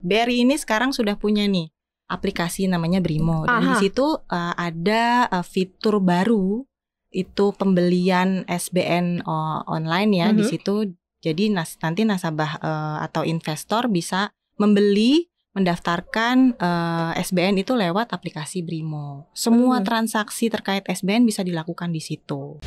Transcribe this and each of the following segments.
BRI ini sekarang sudah punya nih aplikasi namanya Brimo. Dan di situ ada fitur baru, itu pembelian SBN online ya di situ. Jadi nanti nasabah atau investor bisa mendaftarkan SBN itu lewat aplikasi Brimo. Semua transaksi terkait SBN bisa dilakukan di situ.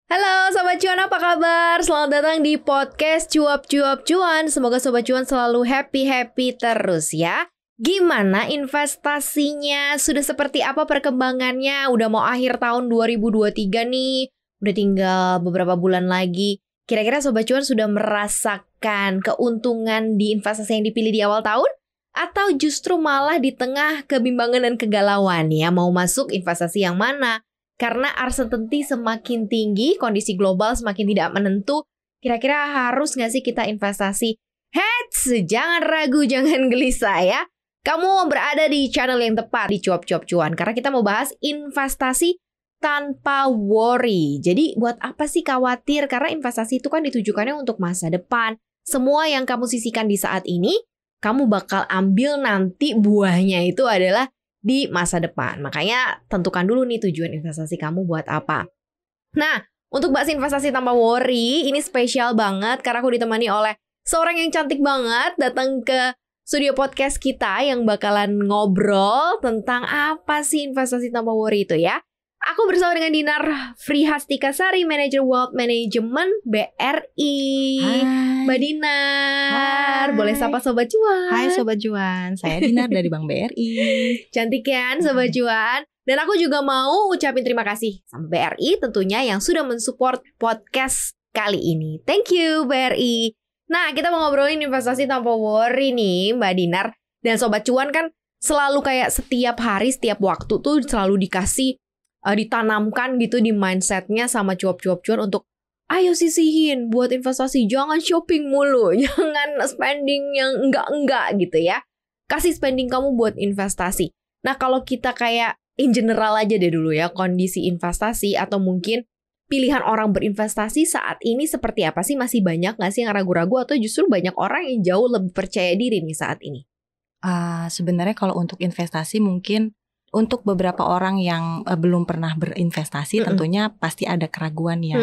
Halo Sobat Cuan, apa kabar? Selamat datang di podcast Cuap-Cuap Cuan. Semoga Sobat Cuan selalu happy-happy terus ya. Gimana investasinya? Sudah seperti apa perkembangannya? Udah mau akhir tahun 2023 nih. Udah tinggal beberapa bulan lagi. Kira-kira Sobat Cuan sudah merasakan keuntungan di investasi yang dipilih di awal tahun? Atau justru malah di tengah kebimbangan dan kegalauan ya? Mau masuk investasi yang mana? Karena uncertainty semakin tinggi, kondisi global semakin tidak menentu. Kira-kira harus nggak sih kita investasi? Heads, jangan ragu, jangan gelisah ya. Kamu berada di channel yang tepat di Cuap-Cuap Cuan. Karena kita mau bahas investasi tanpa worry. Jadi buat apa sih khawatir? Karena investasi itu kan ditujukannya untuk masa depan. Semua yang kamu sisihkan di saat ini, kamu bakal ambil nanti buahnya itu adalah di masa depan. Makanya tentukan dulu nih tujuan investasi kamu buat apa. Nah, untuk bahas investasi tanpa worry, ini spesial banget karena aku ditemani oleh seorang yang cantik banget datang ke studio podcast kita yang bakalan ngobrol tentang apa sih investasi tanpa worry itu ya. Aku bersama dengan Dinar Frihastikasari, Manager Wealth Management BRI. Hai. Mbak Dinar, Hai. boleh sapa Sobat Cuan? Hai Sobat Cuan, saya Dinar dari Bank BRI. Cantik kan Sobat Cuan? Dan aku juga mau ucapin terima kasih sama BRI tentunya yang sudah mensupport podcast kali ini. Thank you BRI. Nah, kita mau ngobrolin investasi tanpa worry nih Mbak Dinar. Dan Sobat Cuan kan selalu kayak setiap hari, setiap waktu tuh selalu dikasih ditanamkan gitu di mindsetnya sama Cuap-Cuap Cuan untuk ayo sisihin buat investasi, jangan shopping mulu, jangan spending yang enggak-enggak gitu ya. Kasih spending kamu buat investasi. Nah, kalau kita kayak in general aja deh dulu ya, kondisi investasi atau mungkin pilihan orang berinvestasi saat ini seperti apa sih? Masih banyak nggak sih yang ragu-ragu atau justru banyak orang yang jauh lebih percaya diri nih saat ini? Sebenarnya kalau untuk investasi mungkin untuk beberapa orang yang belum pernah berinvestasi tentunya pasti ada keraguan ya.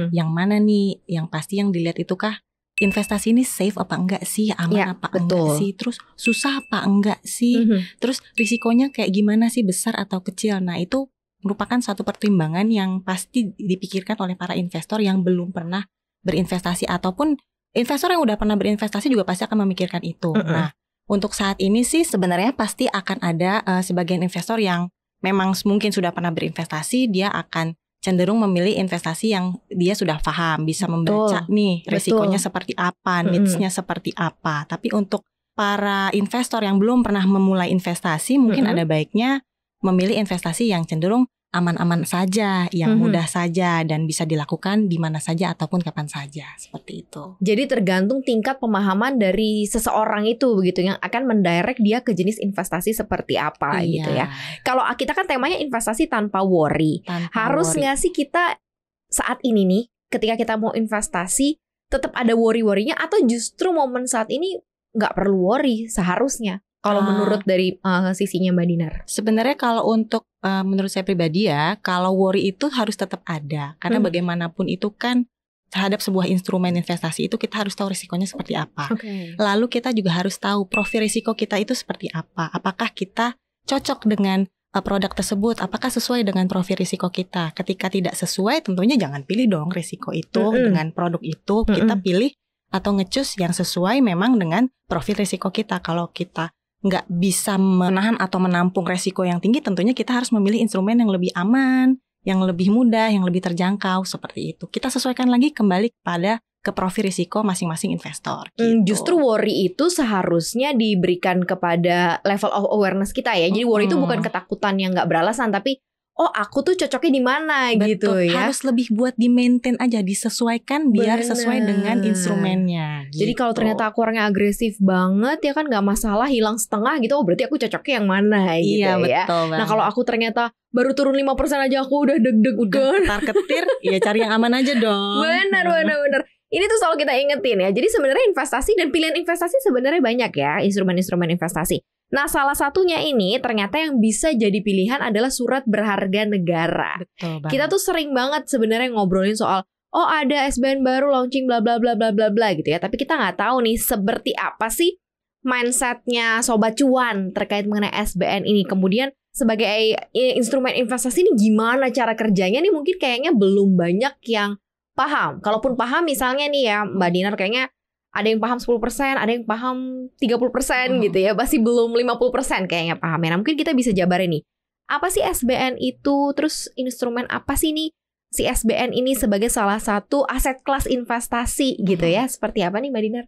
Yang mana nih? Yang pasti yang dilihat itu kah investasi ini safe apa enggak sih? Aman apa enggak sih? Terus susah apa enggak sih? Terus risikonya kayak gimana sih? Besar atau kecil? Nah, itu merupakan satu pertimbangan yang pasti dipikirkan oleh para investor yang belum pernah berinvestasi ataupun investor yang udah pernah berinvestasi juga pasti akan memikirkan itu. Nah, untuk saat ini sih sebenarnya pasti akan ada sebagian investor yang memang mungkin sudah pernah berinvestasi, dia akan cenderung memilih investasi yang dia sudah paham, bisa membaca nih resikonya seperti apa, needs-nya seperti apa. Tapi untuk para investor yang belum pernah memulai investasi, mungkin ada baiknya memilih investasi yang cenderung aman-aman saja, yang mudah saja dan bisa dilakukan di mana saja ataupun kapan saja, seperti itu. Jadi tergantung tingkat pemahaman dari seseorang itu begitu yang akan mendirect dia ke jenis investasi seperti apa gitu ya. Kalau kita kan temanya investasi tanpa worry. Harus nggak sih kita saat ini nih ketika kita mau investasi tetap ada worry-worrynya atau justru momen saat ini nggak perlu worry seharusnya? Kalau menurut dari sisinya Mbak Dinar. Sebenarnya kalau untuk menurut saya pribadi ya, kalau worry itu harus tetap ada. Karena bagaimanapun itu kan terhadap sebuah instrumen investasi itu kita harus tahu risikonya seperti apa. Lalu kita juga harus tahu profil risiko kita itu seperti apa. Apakah kita cocok dengan produk tersebut? Apakah sesuai dengan profil risiko kita? Ketika tidak sesuai tentunya jangan pilih dong risiko itu dengan produk itu. Kita pilih atau nge-choose yang sesuai memang dengan profil risiko kita. Kalau kita nggak bisa menahan atau menampung resiko yang tinggi, tentunya kita harus memilih instrumen yang lebih aman, yang lebih mudah, yang lebih terjangkau, seperti itu. Kita sesuaikan lagi kembali kepada ke profil risiko masing-masing investor. Gitu. Justru worry itu seharusnya diberikan kepada level of awareness kita ya. Jadi worry itu bukan ketakutan yang nggak beralasan, tapi oh aku tuh cocoknya di mana gitu Betul, ya. harus lebih buat di maintain aja, disesuaikan biar sesuai dengan instrumennya gitu. Jadi kalau ternyata aku orangnya agresif banget ya kan, nggak masalah hilang setengah gitu, oh berarti aku cocoknya yang mana gitu Iya, ya. betul Nah kalau aku ternyata baru turun 5% aja aku udah udah deg-degan. ketar-ketir, ya cari yang aman aja dong. Benar. Ini tuh selalu kita ingetin ya. Jadi sebenarnya investasi dan pilihan investasi sebenarnya banyak ya, instrumen-instrumen investasi. Nah, salah satunya ini ternyata yang bisa jadi pilihan adalah surat berharga negara. Betul banget. Kita tuh sering banget sebenarnya ngobrolin soal oh ada SBN baru launching bla bla bla bla bla bla gitu ya. Tapi kita nggak tahu nih seperti apa sih mindsetnya Sobat Cuan terkait mengenai SBN ini. Kemudian sebagai instrumen investasi ini gimana cara kerjanya nih, mungkin kayaknya belum banyak yang paham. Kalaupun paham misalnya nih ya Mbak Dinar, kayaknya ada yang paham 10%, ada yang paham 30% gitu ya. Masih belum 50% kayaknya pahamnya. Nah, mungkin kita bisa jabarin nih. Apa sih SBN itu? Terus instrumen apa sih nih si SBN ini sebagai salah satu aset kelas investasi gitu ya? Seperti apa nih Mbak Dinar?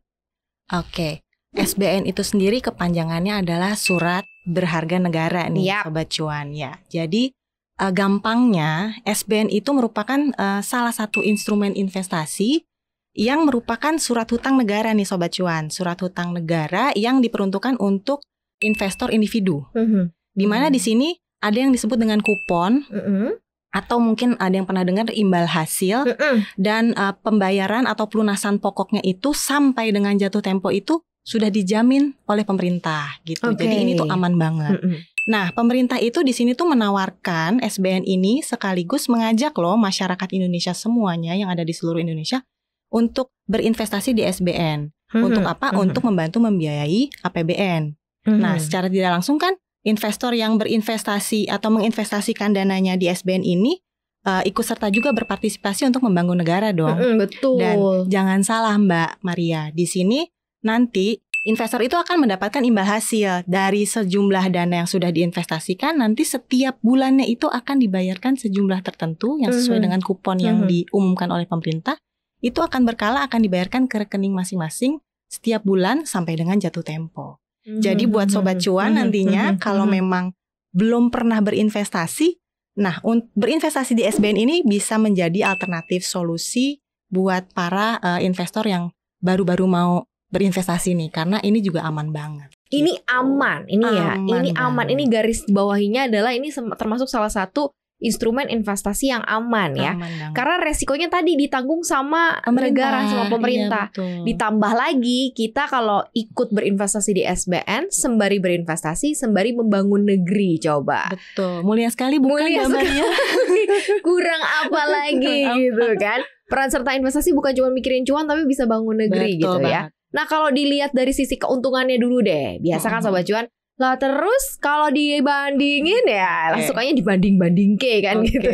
Oke. SBN itu sendiri kepanjangannya adalah surat berharga negara nih, Sobat Cuan ya. Jadi gampangnya SBN itu merupakan salah satu instrumen investasi yang merupakan surat hutang negara nih Sobat Cuan. Surat hutang negara yang diperuntukkan untuk investor individu. Di mana di sini ada yang disebut dengan kupon, atau mungkin ada yang pernah dengar imbal hasil, dan pembayaran atau pelunasan pokoknya itu sampai dengan jatuh tempo itu sudah dijamin oleh pemerintah gitu. Jadi ini tuh aman banget. Nah, pemerintah itu di sini tuh menawarkan SBN ini sekaligus mengajak loh masyarakat Indonesia semuanya yang ada di seluruh Indonesia untuk berinvestasi di SBN. Untuk apa? Untuk membantu membiayai APBN. Nah, secara tidak langsung kan investor yang berinvestasi atau menginvestasikan dananya di SBN ini ikut serta juga berpartisipasi untuk membangun negara dong. Betul. Dan jangan salah Mbak Maria, di sini nanti investor itu akan mendapatkan imbal hasil dari sejumlah dana yang sudah diinvestasikan. Nanti setiap bulannya itu akan dibayarkan sejumlah tertentu yang sesuai dengan kupon yang diumumkan oleh pemerintah. Itu akan berkala akan dibayarkan ke rekening masing-masing setiap bulan sampai dengan jatuh tempo. Jadi buat Sobat Cuan nantinya kalau memang belum pernah berinvestasi, nah berinvestasi di SBN ini bisa menjadi alternatif solusi buat para investor yang baru-baru mau berinvestasi nih, karena ini juga aman banget. Ini aman, ini ya, ini aman. Ini garis bawahinya adalah ini termasuk salah satu instrumen investasi yang aman ya. Karena resikonya tadi ditanggung sama negara, sama pemerintah. Iya, ditambah lagi kita kalau ikut berinvestasi di SBN sembari berinvestasi, sembari membangun negeri, coba. Betul, mulia sekali bukan gambarnya. Kurang apa lagi gitu kan. Peran serta investasi bukan cuma mikirin cuan tapi bisa bangun negeri. Betul gitu ya. Nah kalau dilihat dari sisi keuntungannya dulu deh, biasa kan Sobat Cuan, lah terus kalau dibandingin ya sukanya dibanding-banding kan gitu.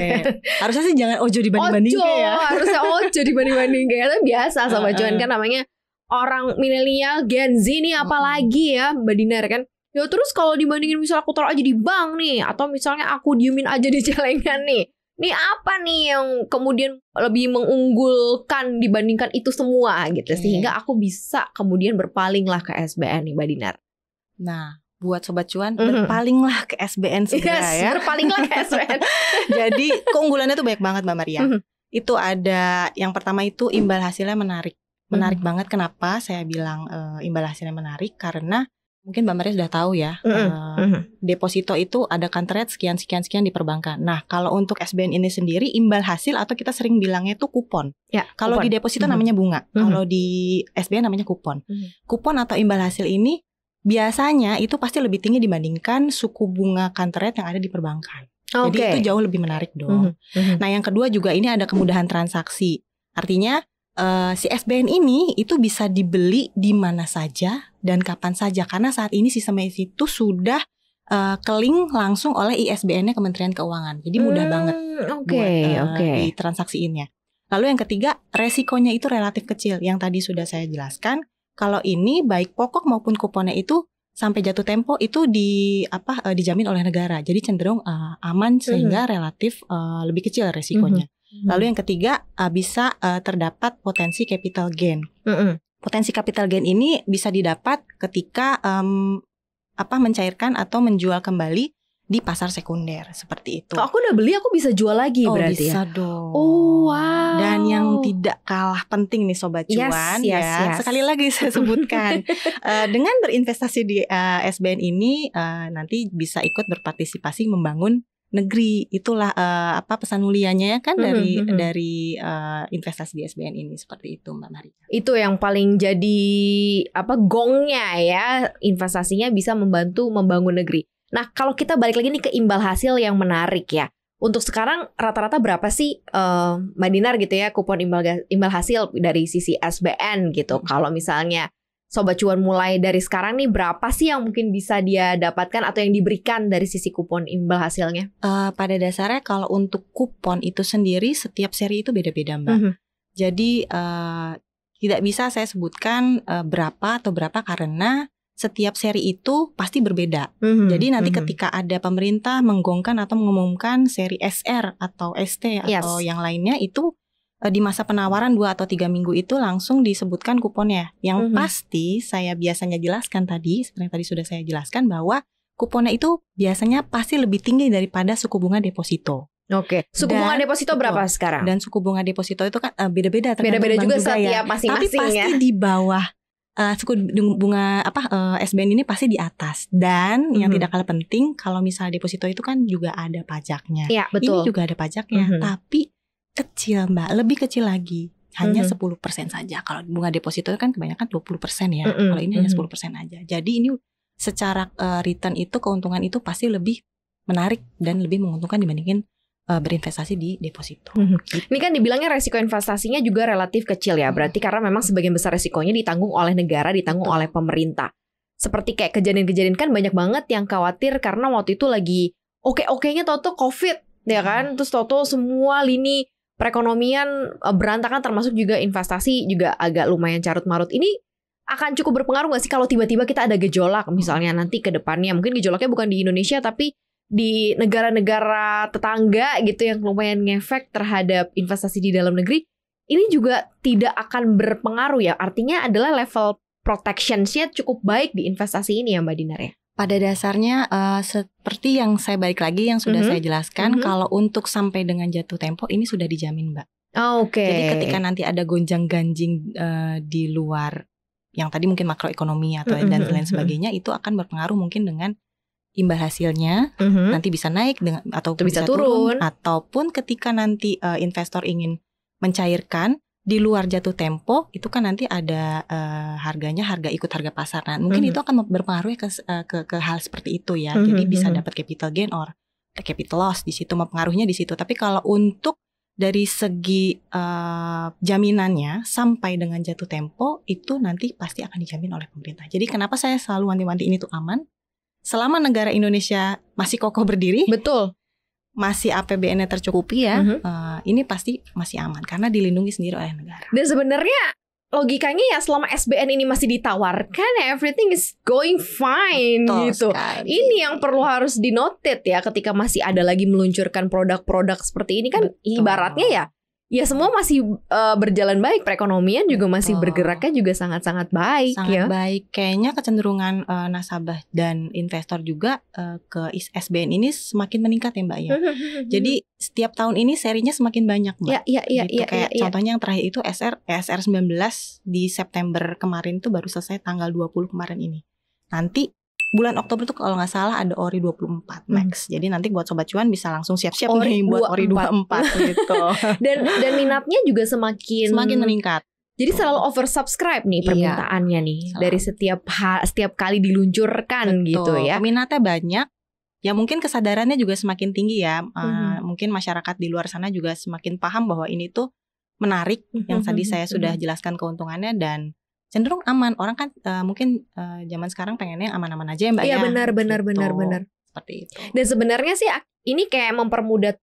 Harusnya sih jangan ojo dibanding-banding ya. Harusnya ojo dibanding-banding itu biasa Sobat Cuan kan namanya orang milenial Gen Z nih apalagi ya Mbak Dinar kan. Ya terus kalau dibandingin misalnya aku taruh aja di bank nih, atau misalnya aku diemin aja di celengan nih. Ini apa nih yang kemudian lebih mengunggulkan dibandingkan itu semua gitu. Sehingga aku bisa kemudian berpalinglah ke SBN nih Mbak Dinar. Nah, buat Sobat Cuan berpalinglah ke SBN segera ya. Berpalinglah ke SBN. Jadi keunggulannya tuh banyak banget Mbak Maria. Itu ada yang pertama itu imbal hasilnya menarik. Menarik banget. Kenapa saya bilang imbal hasilnya menarik? Karena mungkin Mbak Maria sudah tahu ya, deposito itu ada counter rate sekian di perbankan. Nah, kalau untuk SBN ini sendiri imbal hasil atau kita sering bilangnya itu kupon. Ya, kalau di deposito namanya bunga, kalau di SBN namanya kupon. Kupon atau imbal hasil ini biasanya itu pasti lebih tinggi dibandingkan suku bunga counter rate yang ada di perbankan. Jadi itu jauh lebih menarik dong. Nah, yang kedua juga ini ada kemudahan transaksi. Artinya si SBN ini itu bisa dibeli di mana saja dan kapan saja, karena saat ini sistemnya itu sudah ke-link langsung oleh ISBN-nya Kementerian Keuangan. Jadi mudah banget buat ditransaksiinnya. Lalu yang ketiga, resikonya itu relatif kecil. Yang tadi sudah saya jelaskan, kalau ini baik pokok maupun kuponnya itu sampai jatuh tempo itu dijamin oleh negara. Jadi cenderung aman sehingga relatif lebih kecil resikonya. Lalu yang ketiga bisa terdapat potensi capital gain. Potensi capital gain ini bisa didapat ketika mencairkan atau menjual kembali di pasar sekunder seperti itu. Kalau aku udah beli, aku bisa jual lagi berarti bisa ya? dong. Oh wow. Dan yang tidak kalah penting nih Sobat Cuan yes. sekali lagi saya sebutkan, dengan berinvestasi di SBN ini nanti bisa ikut berpartisipasi membangun negeri. Itulah pesan mulianya ya kan dari investasi di SBN ini, seperti itu Mbak Maria. Itu yang paling jadi gongnya ya, investasinya bisa membantu membangun negeri. Nah, kalau kita balik lagi nih ke imbal hasil yang menarik ya. Untuk sekarang rata-rata berapa sih Mbak Dinar gitu ya kupon imbal hasil dari sisi SBN gitu. Kalau misalnya Sobat Cuan mulai dari sekarang nih, berapa sih yang mungkin bisa dia dapatkan atau yang diberikan dari sisi kupon imbal hasilnya? Pada dasarnya kalau untuk kupon itu sendiri setiap seri itu beda-beda Mbak. Jadi tidak bisa saya sebutkan berapa karena setiap seri itu pasti berbeda. Jadi nanti ketika ada pemerintah menggongkan atau mengumumkan seri SR atau ST atau yang lainnya, itu di masa penawaran 2 atau 3 minggu itu langsung disebutkan kuponnya. Yang pasti saya biasanya jelaskan tadi, seperti yang tadi sudah saya jelaskan, bahwa kuponnya itu biasanya pasti lebih tinggi daripada suku bunga deposito. Oke. Suku bunga deposito berapa sekarang? Dan suku bunga deposito itu kan beda-beda juga setiap ya. masing-masing. Tapi pasti di bawah suku bunga SBN ini pasti di atas. Dan yang tidak kalah penting, kalau misalnya deposito itu kan juga ada pajaknya. Iya, betul. Ini juga ada pajaknya, tapi kecil Mbak, lebih kecil lagi. Hanya 10% saja. Kalau bunga deposito kan kebanyakan 20% ya. Kalau ini hanya 10% aja. Jadi ini secara return itu, keuntungan itu pasti lebih menarik dan lebih menguntungkan dibandingin berinvestasi di deposito. Ini kan dibilangnya resiko investasinya juga relatif kecil ya. Berarti karena memang sebagian besar resikonya ditanggung oleh negara, ditanggung oleh pemerintah. Seperti kayak kejadian-kejadian kan banyak banget yang khawatir karena waktu itu lagi oke-okenya tau-tau COVID ya kan. Terus tau-tau semua lini perekonomian berantakan, termasuk juga investasi juga agak lumayan carut-marut. Ini akan cukup berpengaruh nggak sih kalau tiba-tiba kita ada gejolak misalnya nanti ke depannya? Mungkin gejolaknya bukan di Indonesia tapi di negara-negara tetangga gitu yang lumayan ngefek terhadap investasi di dalam negeri. Ini juga tidak akan berpengaruh ya? Artinya adalah level protection-nya cukup baik di investasi ini ya Mbak Dinar ya? Pada dasarnya seperti yang saya balik lagi yang sudah saya jelaskan, kalau untuk sampai dengan jatuh tempo ini sudah dijamin Mbak. Oke. Jadi ketika nanti ada gonjang-ganjing di luar yang tadi mungkin makroekonomi atau dan lain sebagainya, itu akan berpengaruh mungkin dengan imbal hasilnya nanti bisa naik atau bisa turun, ataupun ketika nanti investor ingin mencairkan di luar jatuh tempo, itu kan nanti ada harga ikut harga pasar. Nah, mungkin itu akan berpengaruh ke hal seperti itu ya. Jadi bisa dapat capital gain or capital loss di situ, mempengaruhinya di situ. Tapi kalau untuk dari segi jaminannya sampai dengan jatuh tempo, itu nanti pasti akan dijamin oleh pemerintah. Jadi kenapa saya selalu wanti-wanti ini tuh aman? Selama negara Indonesia masih kokoh berdiri, betul, masih APBN-nya tercukupi ya, ini pasti masih aman karena dilindungi sendiri oleh negara. Dan sebenarnya logikanya ya selama SBN ini masih ditawarkan, everything is going fine. Betul gitu. Sekali. Ini yang perlu harus dinotate ya ketika masih ada lagi meluncurkan produk-produk seperti ini kan. Betul. Ibaratnya ya semua masih berjalan baik, perekonomian juga masih bergeraknya juga sangat-sangat baik. Sangat baik. Kayaknya kecenderungan nasabah dan investor juga ke SBN ini semakin meningkat ya Mbak ya. Jadi setiap tahun ini serinya semakin banyak Mbak. Kayak contohnya yang terakhir itu SR 19 di September kemarin itu baru selesai tanggal 20 kemarin ini. Nanti bulan Oktober tuh kalau nggak salah ada Ori 24 Max. Jadi nanti buat Sobat Cuan bisa langsung siap-siap nih buat Ori 24 gitu. Dan minatnya juga semakin meningkat. Jadi selalu oversubscribe nih permintaannya nih. Selalu. Dari setiap kali diluncurkan. Betul. Gitu ya. Minatnya banyak. Ya mungkin kesadarannya juga semakin tinggi ya. Mungkin masyarakat di luar sana juga semakin paham bahwa ini tuh menarik. Yang tadi saya sudah jelaskan keuntungannya dan cenderung aman. Orang kan mungkin zaman sekarang pengennya yang aman-aman aja ya Mbak ya. Iya benar. Seperti itu. Dan sebenarnya sih ini kayak mempermudah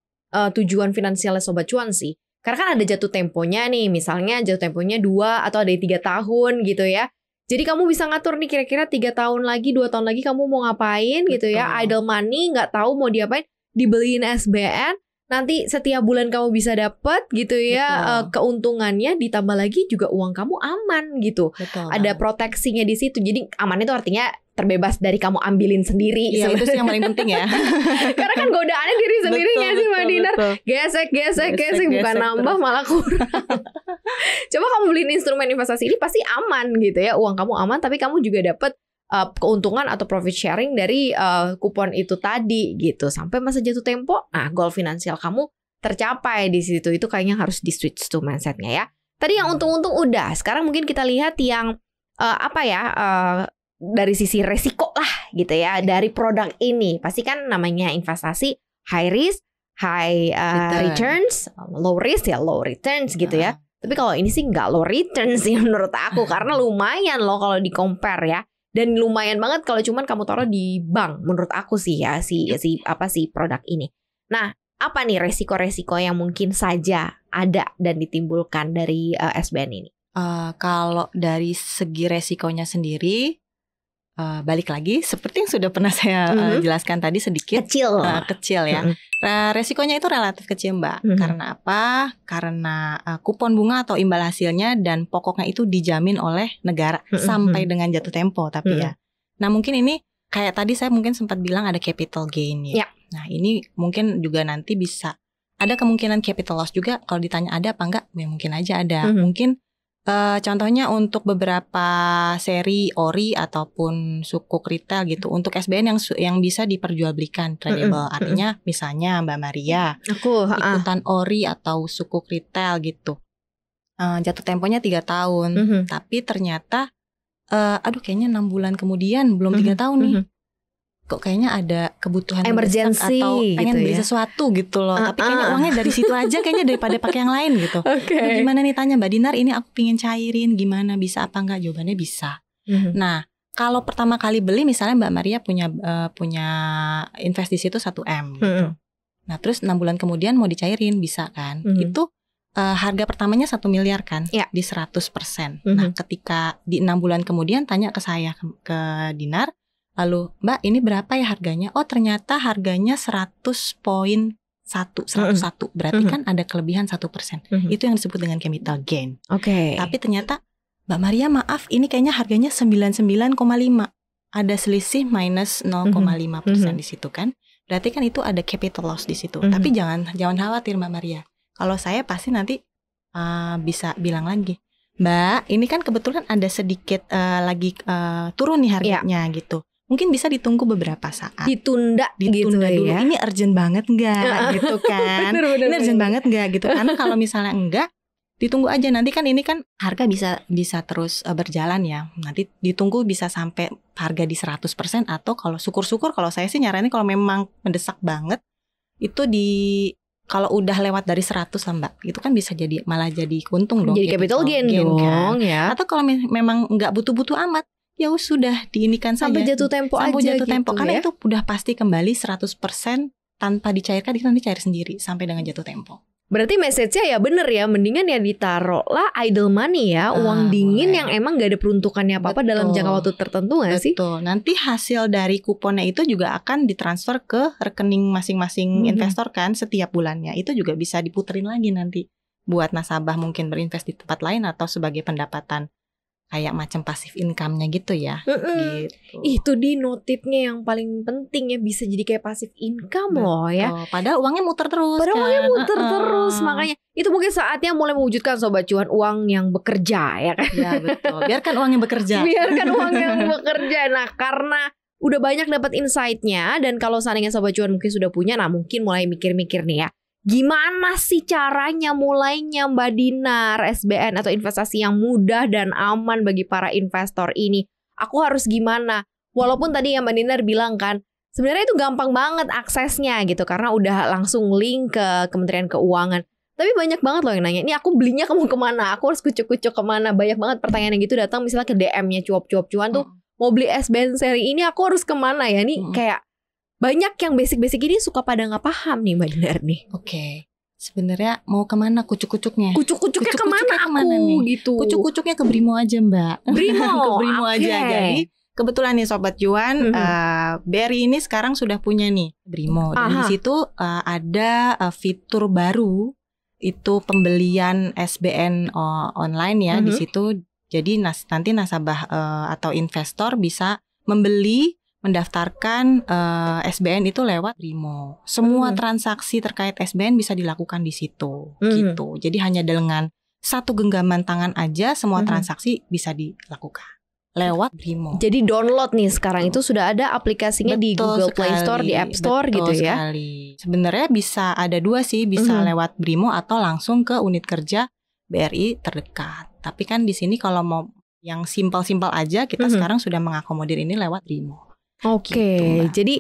tujuan finansialnya Sobat Cuan sih. Karena kan ada jatuh temponya nih. Misalnya jatuh temponya 2 atau ada 3 tahun gitu ya. Jadi kamu bisa ngatur nih kira-kira 3 tahun lagi, 2 tahun lagi kamu mau ngapain. Betul. Gitu ya. Idle money, gak tahu mau diapain. Dibeliin SBN. Nanti setiap bulan kamu bisa dapat gitu ya keuntungannya, ditambah lagi juga uang kamu aman gitu. Betul. Ada proteksinya di situ. Jadi aman itu artinya terbebas dari kamu ambilin sendiri. Iya, itu sih yang paling penting ya. Karena kan godaannya diri sendiri nggak sih Mbak Dinar? Gesek bukan nambah terus. Malah kurang. Coba kamu beliin instrumen investasi ini pasti aman gitu ya, uang kamu aman, tapi kamu juga dapat keuntungan atau profit sharing dari kupon itu tadi gitu sampai masa jatuh tempo. Nah, goal finansial kamu tercapai di situ. Itu kayaknya harus di switch tuh mindsetnya ya. Tadi yang untung-untung udah, sekarang mungkin kita lihat yang dari sisi resiko lah gitu ya, dari produk ini. Pasti kan namanya investasi high risk, high returns, low risk ya low returns gitu ya. Tapi kalau ini sih nggak low returns sih menurut aku, karena lumayan loh kalau di compare ya. Dan lumayan banget kalau cuman kamu taruh di bank menurut aku sih ya si produk ini. Nah, apa nih resiko-resiko yang mungkin saja ada dan ditimbulkan dari SBN ini? Kalau dari segi resikonya sendiri, balik lagi seperti yang sudah pernah saya jelaskan tadi sedikit, kecil ya. Resikonya itu relatif kecil Mbak. Karena apa? Karena kupon bunga atau imbal hasilnya dan pokoknya itu dijamin oleh negara sampai dengan jatuh tempo. Tapi ya, nah mungkin ini kayak tadi saya mungkin sempat bilang ada capital gain ya. Nah ini mungkin juga nanti bisa ada kemungkinan capital loss juga. Kalau ditanya ada apa enggak, ya mungkin aja ada. Mungkin contohnya untuk beberapa seri ori ataupun sukuk retail gitu untuk SBN yang bisa diperjualbelikan tradable. Artinya misalnya Mbak Maria ikutan ori atau sukuk retail gitu. Jatuh temponya 3 tahun. Tapi ternyata kayaknya 6 bulan kemudian belum 3 tahun nih. Kok kayaknya ada kebutuhan emergency atau pengen gitu beli sesuatu gitu loh. Tapi kayaknya uangnya dari situ aja kayaknya daripada pakai yang lain gitu. Nah, gimana nih tanya Mbak Dinar, ini aku pengen cairin, gimana bisa apa enggak? Jawabannya bisa. Nah, kalau pertama kali beli misalnya Mbak Maria punya invest di situ 1M gitu. Nah, terus 6 bulan kemudian mau dicairin bisa kan? Itu harga pertamanya 1 miliar kan di 100%. Nah, ketika di 6 bulan kemudian tanya ke saya ke Dinar, lalu Mbak ini berapa ya harganya? Oh ternyata harganya 100.1 berarti kan ada kelebihan 1%. Itu yang disebut dengan capital gain. Tapi ternyata Mbak Maria maaf ini kayaknya harganya 99,5. Ada selisih minus 0,5% di situ kan. Berarti kan itu ada capital loss di situ. Tapi jangan khawatir Mbak Maria. Kalau saya pasti nanti bisa bilang lagi, Mbak ini kan kebetulan ada sedikit lagi turun nih harganya gitu. Mungkin bisa ditunggu beberapa saat. Ditunda gitu dulu. Ya. Ini urgent banget enggak gitu kan. Ini urgent banget enggak gitu. Karena kalau misalnya enggak, ditunggu aja. Nanti kan ini kan harga bisa terus berjalan ya. Nanti ditunggu bisa sampai harga di 100% atau kalau syukur-syukur kalau saya sih nyaranin kalau memang mendesak banget itu kalau udah lewat dari 100 lah Mbak, itu kan bisa malah jadi untung dong. Jadi capital gain dong kan. ya. Atau kalau memang enggak butuh-butuh amat, ya sudah diinikan sampai saja jatuh tempo aja jatuh gitu tempo. Karena ya? itu udah pasti kembali 100% tanpa dicairkan, itu nanti cair sendiri sampai dengan jatuh tempo. Berarti message-nya ya bener ya, mendingan ya ditaruh lah idle money ya, uang dingin yang emang gak ada peruntukannya apa-apa dalam jangka waktu tertentu gak sih? Betul, nanti hasil dari kuponnya itu juga akan ditransfer ke rekening masing-masing investor kan setiap bulannya. Itu juga bisa diputerin lagi nanti buat nasabah mungkin berinvest di tempat lain atau sebagai pendapatan kayak macam pasif income-nya gitu ya. Gitu. Itu di notit-nya yang paling penting ya, bisa jadi kayak pasif income loh ya. Padahal uangnya muter terus. Uangnya muter terus, makanya itu mungkin saatnya mulai mewujudkan Sobat Cuan uang yang bekerja ya kan. Ya betul. Biarkan uangnya bekerja. Biarkan uang yang bekerja. Nah, karena udah banyak dapat insight-nya dan kalau seandainya Sobat Cuan mungkin sudah punya, nah mungkin mulai mikir-mikir nih ya. Gimana sih caranya mulainya Mbak Dinar SBN atau investasi yang mudah dan aman bagi para investor ini? Aku harus gimana? Walaupun tadi yang Mbak Dinar bilang kan, sebenarnya itu gampang banget aksesnya gitu karena udah langsung link ke Kementerian Keuangan. Tapi banyak banget loh yang nanya, ini aku belinya kamu kemana? Aku harus kucuk-kucuk kemana? Banyak banget pertanyaan yang gitu datang misalnya ke DM-nya cuap-cuap cuan tuh, mau beli SBN seri ini aku harus kemana ya? Nih kayak banyak yang basic-basic ini suka pada nggak paham nih Mbak Dinar nih. Oke. Sebenarnya mau kemana kucuk-kucuknya? Kucuk-kucuknya kemana nih? Gitu. Kucuk-kucuknya ke Brimo aja Mbak. Brimo. Ke Brimo aja. Jadi kebetulan nih Sobat Cuan, BRI ini sekarang sudah punya nih Brimo. Dan di situ ada fitur baru, itu pembelian SBN online ya di situ. Jadi nanti nasabah atau investor bisa membeli, mendaftarkan SBN itu lewat BRIMO. Semua transaksi terkait SBN bisa dilakukan di situ, gitu. Jadi hanya dengan satu genggaman tangan aja semua transaksi bisa dilakukan lewat BRIMO. Jadi download nih sekarang itu sudah ada aplikasinya di Google Play Store, di App Store gitu ya. Sebenarnya bisa ada dua sih, bisa lewat BRIMO atau langsung ke unit kerja BRI terdekat. Tapi kan di sini kalau mau yang simpel-simpel aja kita sekarang sudah mengakomodir ini lewat BRIMO. Oke, Gitu, jadi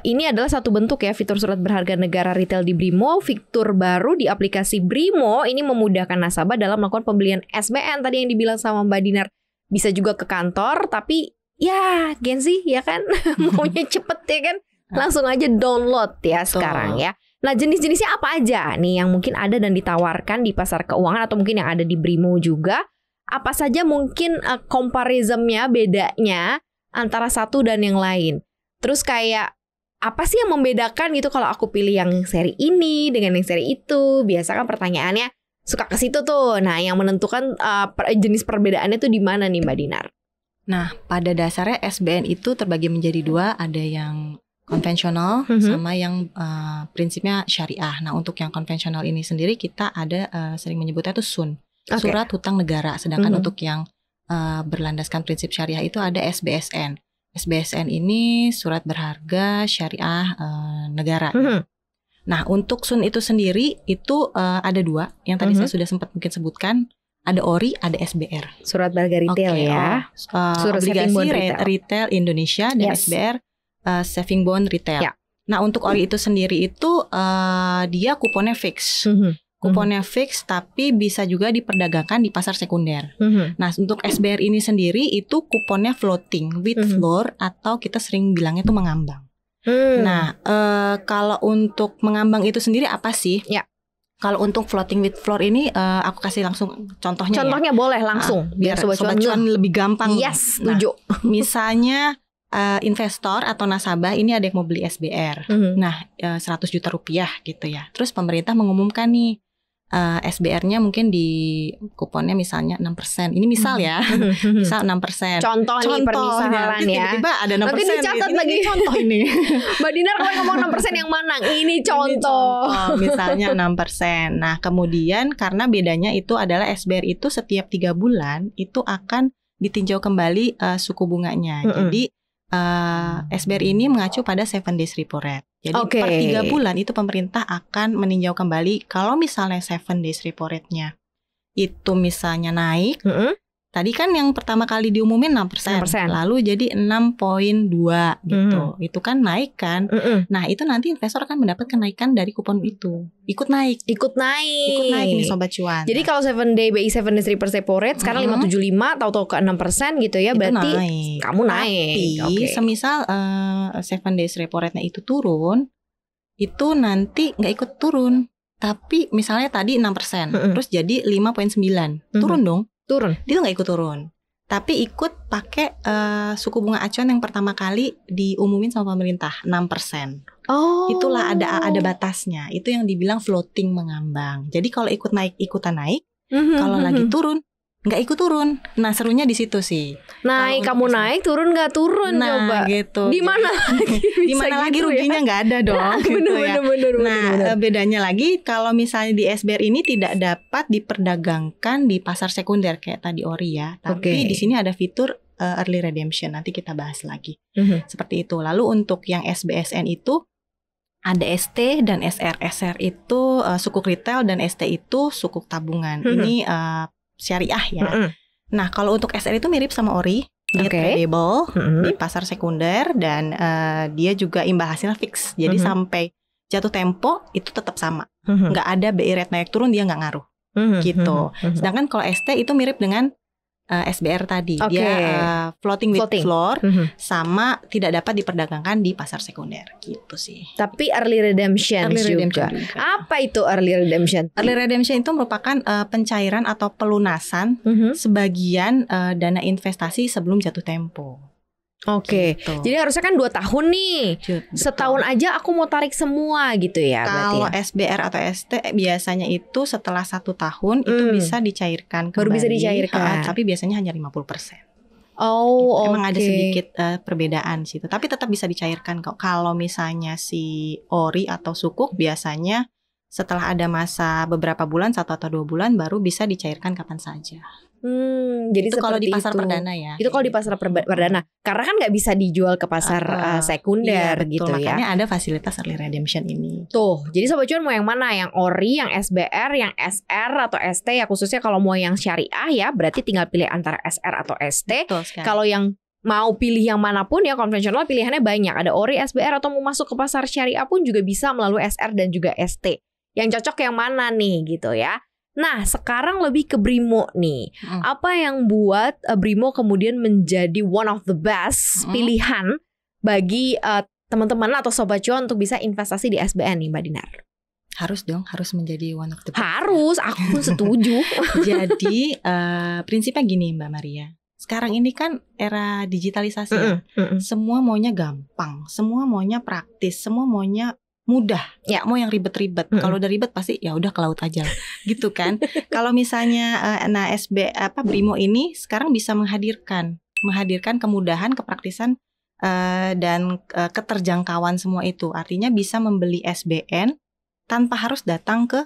ini adalah satu bentuk ya fitur surat berharga negara retail di BRIMO. Fitur baru di aplikasi BRIMO ini memudahkan nasabah dalam melakukan pembelian SBN. Tadi yang dibilang sama Mbak Dinar, bisa juga ke kantor, tapi ya Gen Z ya kan maunya cepet ya kan, langsung aja download ya sekarang ya. Nah jenis-jenisnya apa aja nih yang mungkin ada dan ditawarkan di pasar keuangan atau mungkin yang ada di BRIMO juga? Apa saja mungkin comparisonnya, bedanya antara satu dan yang lain? Terus kayak apa sih yang membedakan gitu kalau aku pilih yang seri ini dengan yang seri itu? Biasa kan pertanyaannya suka ke situ tuh. Nah, yang menentukan jenis perbedaannya tuh di mana nih Mbak Dinar? Nah, pada dasarnya SBN itu terbagi menjadi dua, ada yang konvensional sama yang prinsipnya syariah. Nah, untuk yang konvensional ini sendiri kita ada sering menyebutnya itu SUN, surat hutang negara. Sedangkan untuk yang berlandaskan prinsip syariah itu ada SBSN. SBSN ini surat berharga syariah negara. Nah, untuk SUN itu sendiri itu ada dua. Yang tadi saya sudah sempat mungkin sebutkan. Ada ORI, ada SBR. Surat berharga retail ya. Surat obligasi retail Indonesia dan SBR saving bond retail. Ya. Nah, untuk ORI itu sendiri itu dia kuponnya fix. Kuponnya fix tapi bisa juga diperdagangkan di pasar sekunder. Nah, untuk SBR ini sendiri itu kuponnya floating with floor atau kita sering bilangnya itu mengambang. Nah, kalau untuk mengambang itu sendiri apa sih? Ya. Kalau untuk floating with floor ini aku kasih langsung contohnya. Contohnya ya. Boleh langsung biar sobat cuan lebih gampang. Yes, setuju. Nah, misalnya investor atau nasabah ini ada yang mau beli SBR. Nah, 100 juta rupiah gitu ya. Terus pemerintah mengumumkan nih SBR-nya mungkin di kuponnya misalnya 6%. Ini misal ya. Misal 6%. Contoh nih permisalan ya. Tiba-tiba ada 6%. Nanti dicatat lagi contoh ini. Mbak Dinar kalau ngomong 6% yang mana? Ini contoh. Misalnya 6%. Nah, kemudian karena bedanya itu adalah SBR itu setiap 3 bulan itu akan ditinjau kembali suku bunganya. Jadi SBR ini mengacu pada 7 days repo rate. Jadi per 3 bulan itu pemerintah akan meninjau kembali. Kalau misalnya 7 days repo rate-nya itu misalnya naik, tadi kan yang pertama kali diumumin 6%. Lalu jadi 6,2 gitu. Itu kan naik kan. Nah, itu nanti investor akan mendapat kenaikan dari kupon itu. Ikut naik ini sobat cuan. Jadi kalau 7 days repo rate sekarang 5,75 tahu-tahu ke 6% gitu ya, itu berarti naik. kamu naik. Tapi semisal 7 days repo rate-nya itu turun, itu nanti nggak ikut turun. Tapi misalnya tadi 6%, terus jadi 5,9. Turun dong. Dia nggak ikut turun, tapi ikut pakai suku bunga acuan yang pertama kali diumumin sama pemerintah 6%. Itulah ada batasnya. Itu yang dibilang floating mengambang. Jadi kalau ikut naik ikutan naik, kalau lagi turun nggak ikut turun. Nah, serunya di situ sih. Naik kamu naik, turun nggak turun, coba. Gitu. Di mana lagi? Di mana lagi ruginya nggak ada dong. Bener. Nah, bedanya lagi kalau misalnya di SBR ini tidak dapat diperdagangkan di pasar sekunder kayak tadi ORI ya. Tapi di sini ada fitur early redemption. Nanti kita bahas lagi. Seperti itu. Lalu untuk yang SBSN itu ada ST dan SR. SR itu sukuk retail dan ST itu sukuk tabungan. Ini syariah ya. Nah, kalau untuk SR itu mirip sama ORI, dia tradable di pasar sekunder dan dia juga imbal hasilnya fix. Jadi sampai jatuh tempo itu tetap sama. Nggak ada BI rate naik turun dia nggak ngaruh. Gitu. Sedangkan kalau ST itu mirip dengan SBR tadi. Dia floating with floor sama tidak dapat diperdagangkan di pasar sekunder gitu sih. Tapi early redemption juga. Apa itu early redemption? Early redemption itu merupakan pencairan atau pelunasan sebagian dana investasi sebelum jatuh tempo. Gitu. Jadi harusnya kan 2 tahun nih. Setahun aja aku mau tarik semua gitu ya. Kalau SBR atau ST biasanya itu setelah 1 tahun itu bisa dicairkan kembali. Baru bisa dicairkan. Tapi biasanya hanya 50%. Oh, Emang ada oke. sedikit perbedaan di situ, tapi tetap bisa dicairkan kok. Kalau misalnya si ori atau sukuk biasanya setelah ada masa beberapa bulan, 1 atau 2 bulan baru bisa dicairkan kapan saja. Jadi Itu kalau di seperti pasar itu. perdana ya. Itu kalau di kayak pasar gitu. perdana. Karena kan nggak bisa dijual ke pasar sekunder Iya, betul. gitu ya. Makanya ada fasilitas early redemption ini. Tuh, jadi Sobat Cuan mau yang mana? Yang ori, yang SBR, yang SR atau ST ya, khususnya kalau mau yang syariah ya berarti tinggal pilih antara SR atau ST. Betul sekali. Kalau yang mau pilih yang manapun ya konvensional pilihannya banyak. Ada ori, SBR atau mau masuk ke pasar syariah pun juga bisa melalui SR dan juga ST. Yang cocok yang mana nih gitu ya. Nah, sekarang lebih ke Brimo nih. Apa yang buat Brimo kemudian menjadi one of the best pilihan bagi teman-teman atau Sobat Cuan untuk bisa investasi di SBN nih Mbak Dinar? Harus dong, harus menjadi one of the best. Harus, aku pun setuju. Jadi prinsipnya gini Mbak Maria. Sekarang ini kan era digitalisasi ya. Semua maunya gampang, semua maunya praktis, semua maunya mudah, ya mau yang ribet-ribet. Kalau udah ribet pasti ya udah ke laut aja, gitu kan. Kalau misalnya Brimo ini sekarang bisa menghadirkan kemudahan, kepraktisan dan keterjangkauan semua itu. Artinya bisa membeli SBN tanpa harus datang ke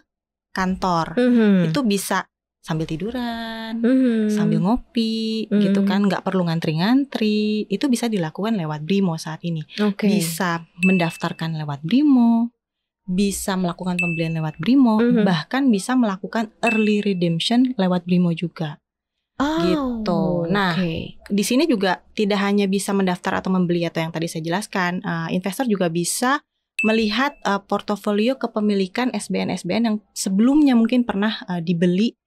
kantor. Itu bisa sambil tiduran, sambil ngopi, gitu kan, nggak perlu ngantri-ngantri. Itu bisa dilakukan lewat Brimo saat ini. Bisa mendaftarkan lewat Brimo, bisa melakukan pembelian lewat Brimo, bahkan bisa melakukan early redemption lewat Brimo juga. Gitu. Nah, di sini juga tidak hanya bisa mendaftar atau membeli atau yang tadi saya jelaskan, investor juga bisa melihat portofolio kepemilikan SBN yang sebelumnya mungkin pernah dibeli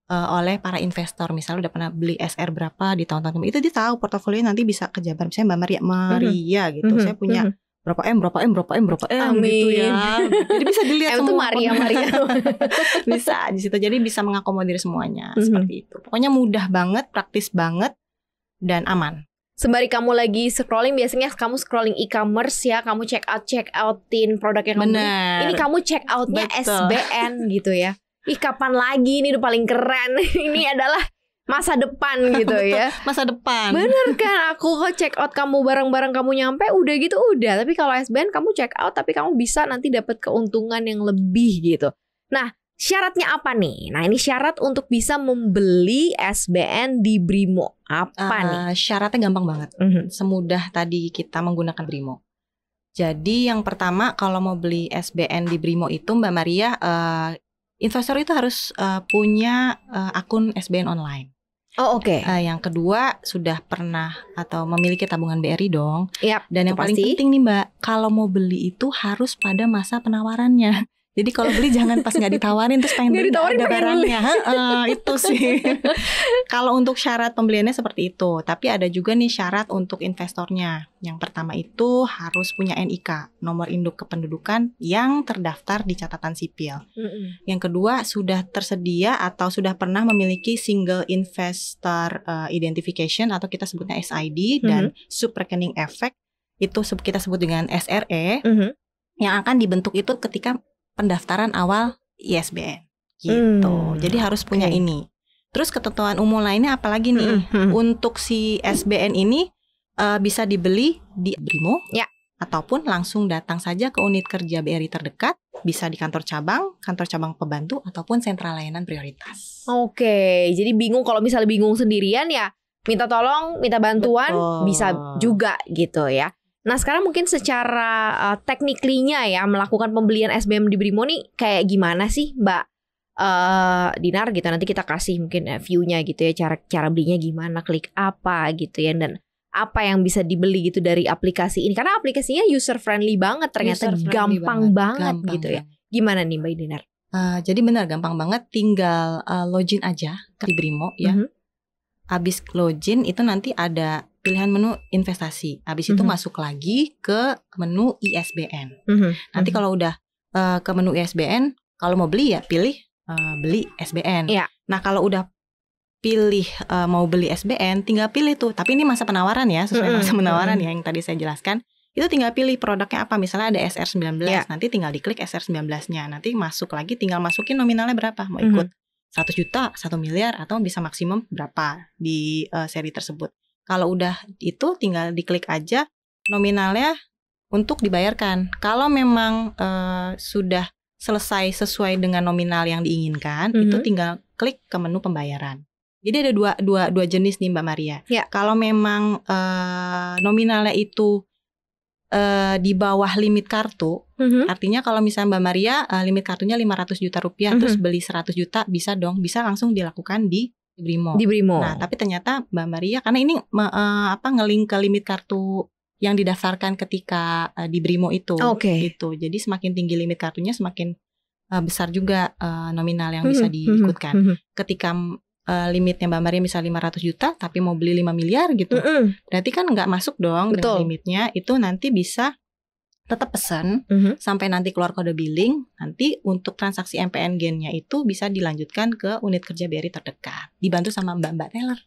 oleh para investor. Misalnya udah pernah beli SR berapa di tahun-tahun kemarin, itu dia tahu portofolio nanti bisa kejabar. Misalnya Mbak Maria gitu, saya punya berapa M gitu ya. Jadi bisa dilihat M semua. Maria. Bisa di situ. Jadi bisa mengakomodir semuanya seperti itu. Pokoknya mudah banget, praktis banget dan aman. Sembari kamu lagi scrolling, biasanya kamu scrolling e-commerce ya, kamu check outin produk yang kamu beli. Ini kamu check outnya SBN gitu ya. Ih, kapan lagi, ini udah paling keren. Ini adalah masa depan gitu ya. Masa depan. Bener kan, aku check out kamu barang-barang kamu nyampe udah gitu udah. Tapi kalau SBN kamu check out tapi kamu bisa nanti dapat keuntungan yang lebih gitu. Nah, syaratnya apa nih? Nah, ini syarat untuk bisa membeli SBN di Brimo. Apa nih? Syaratnya gampang banget. Semudah tadi kita menggunakan Brimo. Jadi yang pertama kalau mau beli SBN di Brimo itu Mbak Maria, investor itu harus punya akun SBN online. Oh, oke. Yang kedua sudah pernah atau memiliki tabungan BRI dong. Dan yang paling pasti penting nih Mbak, kalau mau beli itu harus pada masa penawarannya. Jadi kalau beli jangan pas nggak ditawarin terus pengen beli ada barangnya. Itu sih. Kalau untuk syarat pembeliannya seperti itu. Tapi ada juga nih syarat untuk investornya. Yang pertama itu harus punya NIK, nomor induk kependudukan yang terdaftar di catatan sipil. Yang kedua sudah tersedia atau sudah pernah memiliki single investor identification atau kita sebutnya SID dan subrekening efek itu kita sebut dengan SRE yang akan dibentuk itu ketika pendaftaran awal ISBN gitu. Jadi harus punya ini. Terus ketentuan umum lainnya apalagi nih? Untuk si SBN ini bisa dibeli di Brimo ataupun langsung datang saja ke unit kerja BRI terdekat, bisa di kantor cabang pembantu ataupun sentra layanan prioritas. Oke, jadi bingung kalau misalnya bingung sendirian ya minta tolong, minta bantuan. Betul. Bisa juga gitu ya. Nah sekarang mungkin secara tekniklinya ya melakukan pembelian SBN di Brimo nih kayak gimana sih Mbak Dinar gitu. Nanti kita kasih mungkin view-nya gitu ya, cara belinya gimana, klik apa gitu ya, dan apa yang bisa dibeli gitu dari aplikasi ini. Karena aplikasinya user friendly banget ternyata, gampang banget gitu ya. Gimana nih Mbak Dinar? Jadi benar gampang banget, tinggal login aja di Brimo ya. Habis login itu nanti ada pilihan menu investasi. Habis itu masuk lagi ke menu ISBN. Nanti kalau udah ke menu ISBN, kalau mau beli ya pilih beli SBN. Nah kalau udah pilih mau beli SBN, tinggal pilih tuh. Tapi ini masa penawaran ya, sesuai masa penawaran ya yang tadi saya jelaskan. Itu tinggal pilih produknya apa. Misalnya ada SR19, nanti tinggal diklik SR19-nya. Nanti masuk lagi, tinggal masukin nominalnya berapa. Mau ikut 1 juta, 1 miliar, atau bisa maksimum berapa di seri tersebut. Kalau udah itu tinggal diklik aja nominalnya untuk dibayarkan. Kalau memang sudah selesai sesuai dengan nominal yang diinginkan, itu tinggal klik ke menu pembayaran. Jadi ada dua jenis nih Mbak Maria. Ya. Kalau memang nominalnya itu di bawah limit kartu, artinya kalau misalnya Mbak Maria limit kartunya 500 juta rupiah, terus beli 100 juta bisa langsung dilakukan di Brimo. Nah, tapi ternyata Mbak Maria karena ini ngelink ke limit kartu yang didaftarkan ketika di Brimo itu, gitu. Jadi semakin tinggi limit kartunya, semakin besar juga nominal yang bisa diikutkan. Ketika limitnya Mbak Maria misalnya 500 juta, tapi mau beli 5 miliar gitu, berarti kan nggak masuk dong dengan limitnya. Itu nanti bisa tetap pesan sampai nanti keluar kode billing. Nanti untuk transaksi MPN Gen-nya itu bisa dilanjutkan ke unit kerja BRI terdekat, dibantu sama mbak-mbak teller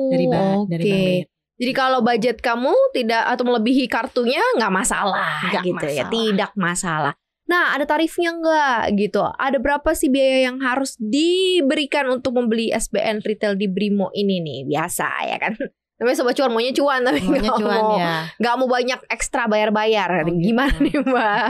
dari Bank BRI. Jadi kalau budget kamu tidak atau melebihi kartunya nggak masalah, ya, tidak masalah. Nah, ada tarifnya nggak gitu? Ada berapa sih biaya yang harus diberikan untuk membeli SBN retail di Brimo ini nih? Biasa ya kan? Namanya sobat cuan, maunya cuan tapi nggak mau banyak ekstra bayar-bayar. Gimana nih Mbak?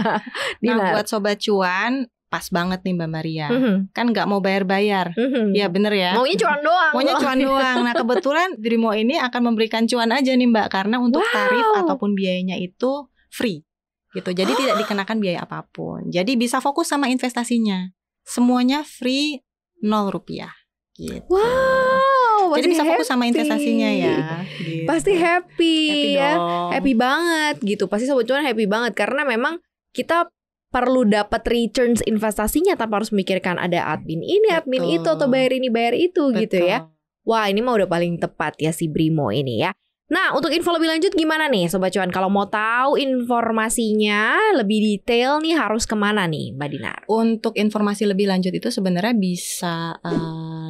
Nah, buat sobat cuan pas banget nih Mbak Maria. Kan nggak mau bayar-bayar. Ya bener ya. Maunya cuan doang. Nah, kebetulan Brimo ini akan memberikan cuan aja nih Mbak, karena untuk tarif ataupun biayanya itu free. Gitu. Jadi tidak dikenakan biaya apapun. Jadi bisa fokus sama investasinya. Semuanya free, 0 rupiah. Gitu. Wow, jadi bisa fokus sama investasinya ya. Gitu. Pasti happy ya. Dong. Happy banget gitu. Pasti sobat cuan happy banget karena memang kita perlu dapat returns investasinya tanpa harus memikirkan ada admin ini, admin itu, atau bayar ini, bayar itu. Betul. Gitu ya. Wah, ini mah udah paling tepat ya si Brimo ini ya. Nah, untuk info lebih lanjut gimana nih Sobat Cuan? Kalau mau tahu informasinya lebih detail nih harus kemana nih Mbak Dinar? Untuk informasi lebih lanjut itu sebenarnya bisa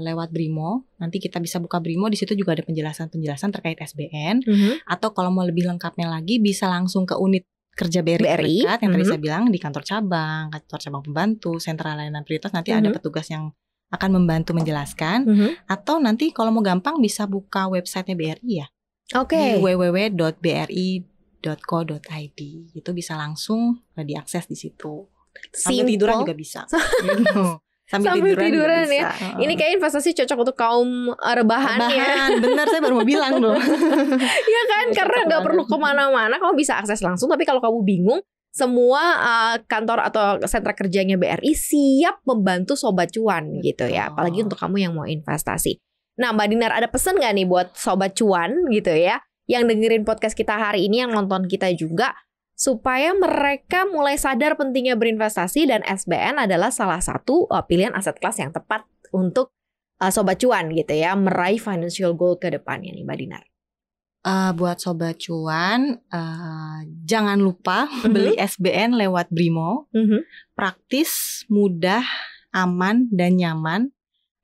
lewat Brimo. Nanti kita bisa buka Brimo, di situ juga ada penjelasan-penjelasan terkait SBN. Atau kalau mau lebih lengkapnya lagi bisa langsung ke unit kerja BRI terdekat yang tadi saya bilang, di kantor cabang pembantu, sentra layanan prioritas. Nanti ada petugas yang akan membantu menjelaskan. Atau nanti kalau mau gampang bisa buka websitenya BRI ya. Di www.bri.co.id. Itu bisa langsung diakses di situ. Sambil tiduran juga bisa. Sambil tiduran ya. Ini kayak investasi cocok untuk kaum rebahan ya. Bener, saya baru mau bilang loh. Iya kan, karena nggak perlu kemana-mana, kamu bisa akses langsung. Tapi kalau kamu bingung, semua kantor atau sentra kerjanya BRI siap membantu Sobat Cuan gitu ya. Apalagi untuk kamu yang mau investasi. Nah Mbak Dinar, ada pesan gak nih buat Sobat Cuan gitu ya, yang dengerin podcast kita hari ini, yang nonton kita juga, supaya mereka mulai sadar pentingnya berinvestasi dan SBN adalah salah satu pilihan aset kelas yang tepat untuk Sobat Cuan gitu ya, meraih financial goal ke depannya nih Mbak Dinar. Buat Sobat Cuan, jangan lupa beli SBN lewat Brimo. Praktis, mudah, aman, dan nyaman.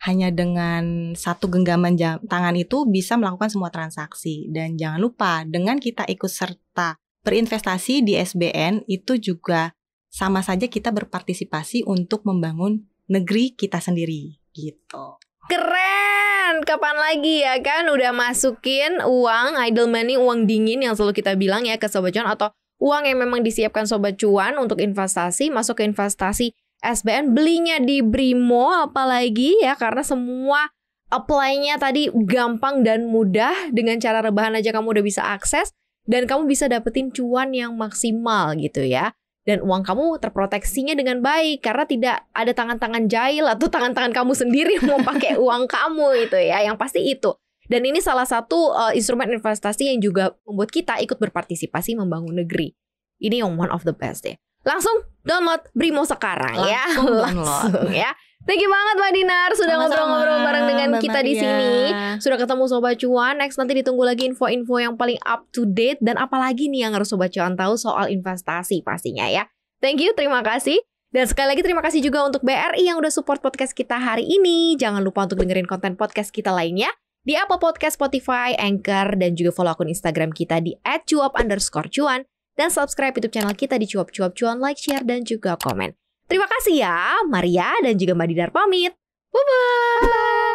Hanya dengan satu genggaman tangan itu bisa melakukan semua transaksi. Dan jangan lupa, dengan kita ikut serta berinvestasi di SBN, itu juga sama saja kita berpartisipasi untuk membangun negeri kita sendiri gitu. Keren! Kapan lagi ya kan udah masukin uang idle money, uang dingin yang selalu kita bilang ya ke Sobat Cuan, atau uang yang memang disiapkan Sobat Cuan untuk investasi, masuk ke investasi SBN, belinya di Brimo apalagi ya, karena semua apply-nya tadi gampang dan mudah. Dengan cara rebahan aja kamu udah bisa akses dan kamu bisa dapetin cuan yang maksimal gitu ya. Dan uang kamu terproteksinya dengan baik karena tidak ada tangan-tangan jahil atau tangan-tangan kamu sendiri yang mau pakai uang kamu itu ya, yang pasti itu. Dan ini salah satu instrumen investasi yang juga membuat kita ikut berpartisipasi membangun negeri. Ini yang one of the best deh. Langsung download Brimo sekarang ya. Langsung ya. Thank you banget Mbak Dinar sudah ngobrol-ngobrol bareng dengan kita di sini. Sudah ketemu Sobat Cuan. Next nanti ditunggu lagi info-info yang paling up to date dan apalagi nih yang harus Sobat Cuan tahu soal investasi pastinya ya. Thank you, terima kasih. Dan sekali lagi terima kasih juga untuk BRI yang udah support podcast kita hari ini. Jangan lupa untuk dengerin konten podcast kita lainnya di Apple Podcast, Spotify, Anchor, dan juga follow akun Instagram kita di @cuap_cuan. Dan subscribe YouTube channel kita di Cuap Cuap Cuan, like, share, dan juga komen. Terima kasih ya, Maria dan juga Mbak Dinar pamit. Bye-bye.